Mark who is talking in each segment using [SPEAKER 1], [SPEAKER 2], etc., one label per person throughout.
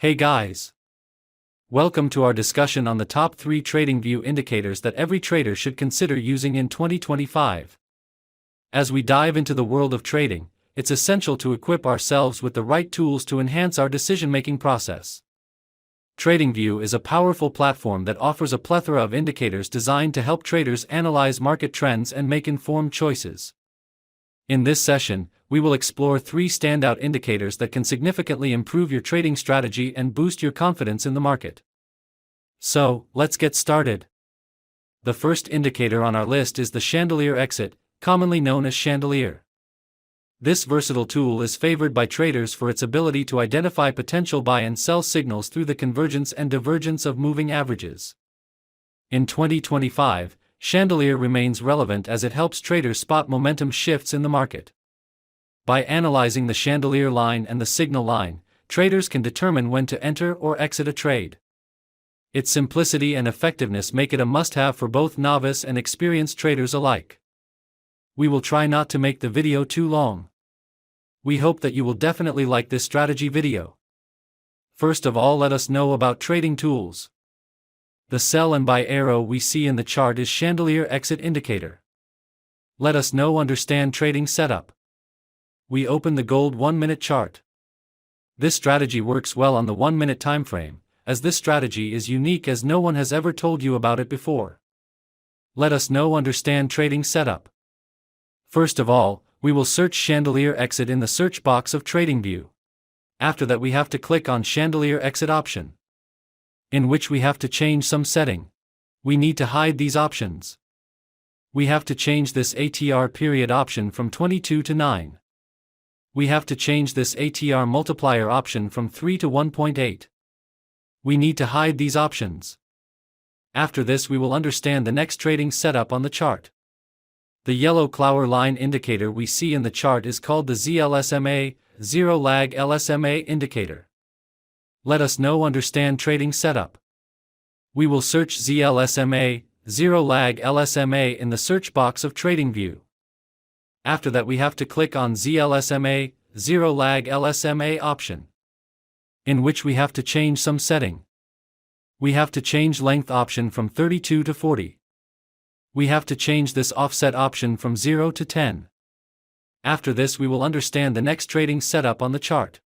[SPEAKER 1] Hey guys! Welcome to our discussion on the top 3 TradingView indicators that every trader should consider using in 2025. As we dive into the world of trading, it's essential to equip ourselves with the right tools to enhance our decision-making process. TradingView is a powerful platform that offers a plethora of indicators designed to help traders analyze market trends and make informed choices. In this session, we will explore 3 standout indicators that can significantly improve your trading strategy and boost your confidence in the market. So, let's get started. The first indicator on our list is the Chandelier exit, commonly known as Chandelier. This versatile tool is favored by traders for its ability to identify potential buy and sell signals through the convergence and divergence of moving averages. In 2025, Chandelier remains relevant as it helps traders spot momentum shifts in the market. By analyzing the Chandelier line and the signal line, traders can determine when to enter or exit a trade. Its simplicity and effectiveness make it a must-have for both novice and experienced traders alike. We will try not to make the video too long. We hope that you will definitely like this strategy video. First of all, let us know about trading tools. The sell and buy arrow we see in the chart is Chandelier exit indicator. Let us know understand trading setup. We open the gold 1-minute chart. This strategy works well on the 1-minute time frame, as this strategy is unique as no one has ever told you about it before. Let us know understand trading setup. First of all, we will search Chandelier exit in the search box of TradingView. After that we have to click on Chandelier exit option, in which we have to change some setting. We need to hide these options. We have to change this ATR period option from 22 to 9. We have to change this ATR multiplier option from 3 to 1.8. We need to hide these options. After this we will understand the next trading setup on the chart. The yellow clower line indicator we see in the chart is called the LSMA, Zero Lag LSMA indicator. Let us know understand trading setup. We will search LSMA, Zero Lag LSMA in the search box of TradingView. After that we have to click on LSMA, Zero Lag LSMA option, in which we have to change some setting. We have to change length option from 32 to 40. We have to change this offset option from 0 to 10. After this we will understand the next trading setup on the chart.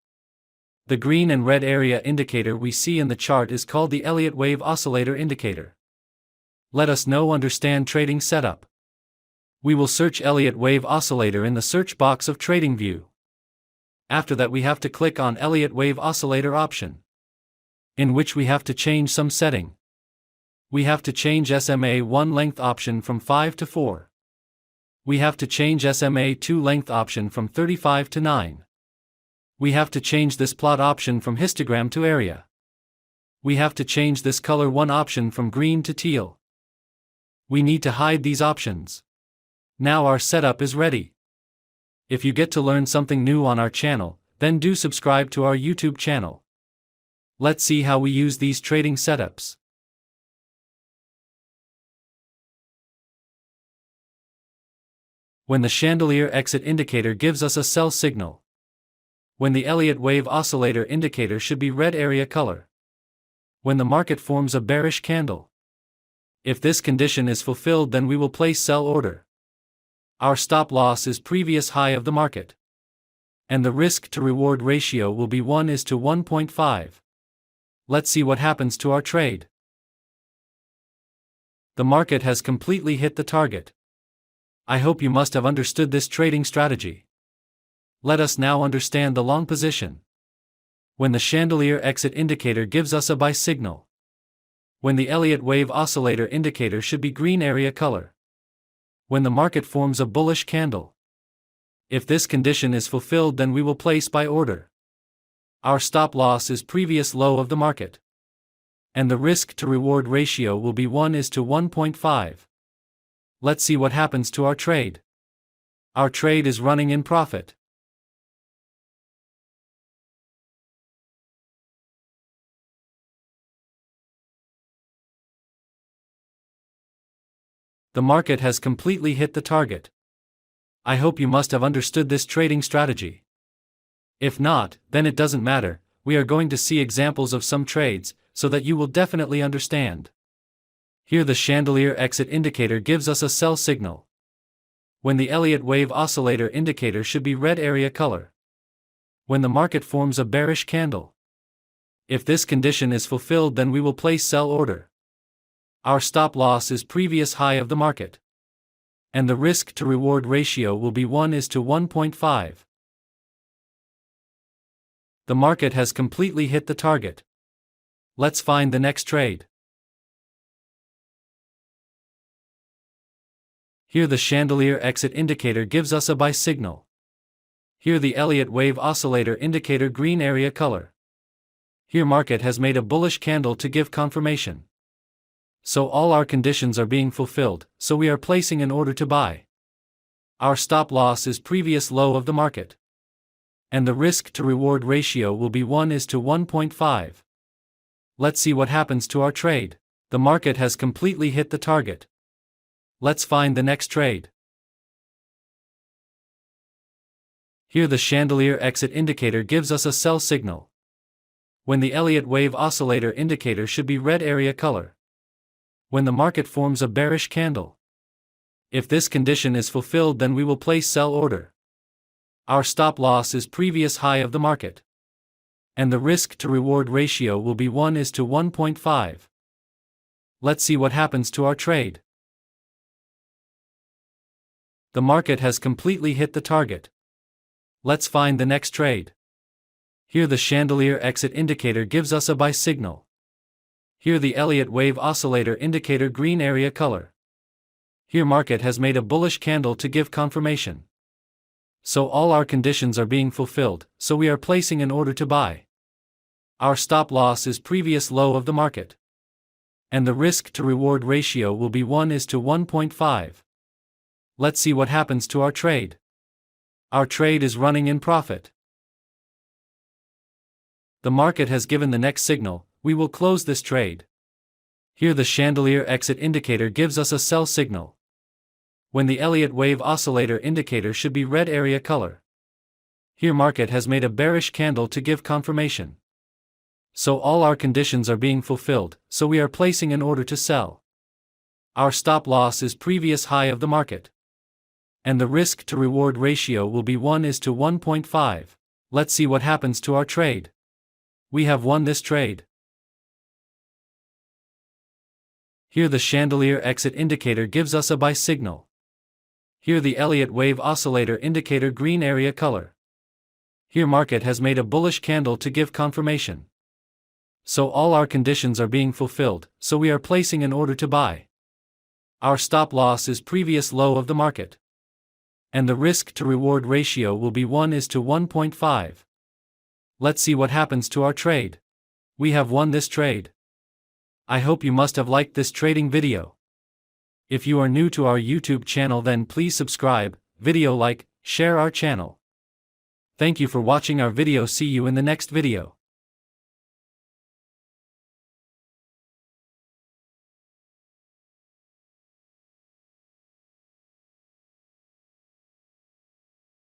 [SPEAKER 1] The green and red area indicator we see in the chart is called the Elliot wave oscillator indicator. Let us know understand trading setup. We will search Elliot wave oscillator in the search box of TradingView. After that we have to click on Elliot wave oscillator option, in which we have to change some setting. We have to change SMA1 length option from 5 to 4. We have to change SMA2 length option from 35 to 9. We have to change this plot option from histogram to area. We have to change this color 1 option from green to teal. We need to hide these options. Now our setup is ready. If you get to learn something new on our channel, then do subscribe to our YouTube channel. Let's see how we use these trading setups. When the Chandelier exit indicator gives us a sell signal. When the Elliot wave oscillator indicator should be red area color. When the market forms a bearish candle. If this condition is fulfilled, then we will place sell order. Our stop loss is previous high of the market. And the risk to reward ratio will be 1:1.5. Let's see what happens to our trade. The market has completely hit the target. I hope you must have understood this trading strategy. Let us now understand the long position. When the Chandelier exit indicator gives us a buy signal. When the Elliot wave oscillator indicator should be green area color. When the market forms a bullish candle. If this condition is fulfilled, then we will place buy order. Our stop loss is previous low of the market. And the risk to reward ratio will be 1:1.5. Let's see what happens to our trade. Our trade is running in profit. The market has completely hit the target. I hope you must have understood this trading strategy. If not, then it doesn't matter, We are going to see examples of some trades, so that you will definitely understand. Here the Chandelier exit indicator gives us a sell signal. When the Elliot wave oscillator indicator should be red area color. When the market forms a bearish candle. If this condition is fulfilled, then we will place sell order. Our stop loss is previous high of the market. And the risk to reward ratio will be 1:1.5. The market has completely hit the target. Let's find the next trade. Here the Chandelier exit indicator gives us a buy signal. Here the Elliot wave oscillator indicator green area color. Here market has made a bullish candle to give confirmation. So all our conditions are being fulfilled, so we are placing an order to buy. Our stop loss is previous low of the market. And the risk to reward ratio will be 1:1.5. Let's see what happens to our trade. The market has completely hit the target. Let's find the next trade. Here the Chandelier exit indicator gives us a sell signal. When the Elliot wave oscillator indicator should be red area color. When the market forms a bearish candle. If this condition is fulfilled, then we will place sell order. Our stop loss is previous high of the market. And the risk to reward ratio will be 1:1.5. Let's see what happens to our trade. The market has completely hit the target. Let's find the next trade. Here the Chandelier exit indicator gives us a buy signal. Here the Elliot wave oscillator indicator green area color. Here market has made a bullish candle to give confirmation. So all our conditions are being fulfilled, so we are placing an order to buy. Our stop loss is previous low of the market. And the risk to reward ratio will be 1:1.5. Let's see what happens to our trade. Our trade is running in profit. The market has given the next signal, we will close this trade. Here the Chandelier exit indicator gives us a sell signal. When the Elliot wave oscillator indicator should be red area color. Here market has made a bearish candle to give confirmation. So all our conditions are being fulfilled, so we are placing an order to sell. Our stop loss is previous high of the market. And the risk to reward ratio will be 1:1.5. Let's see what happens to our trade. We have won this trade. Here the Chandelier exit indicator gives us a buy signal. Here the Elliot wave oscillator indicator green area color. Here market has made a bullish candle to give confirmation. So all our conditions are being fulfilled, so we are placing an order to buy. Our stop loss is previous low of the market. And the risk to reward ratio will be 1:1.5. Let's see what happens to our trade. We have won this trade. I hope you must have liked this trading video. If you are new to our YouTube channel, then please subscribe, video like, share our channel. Thank you for watching our video. See you in the next video.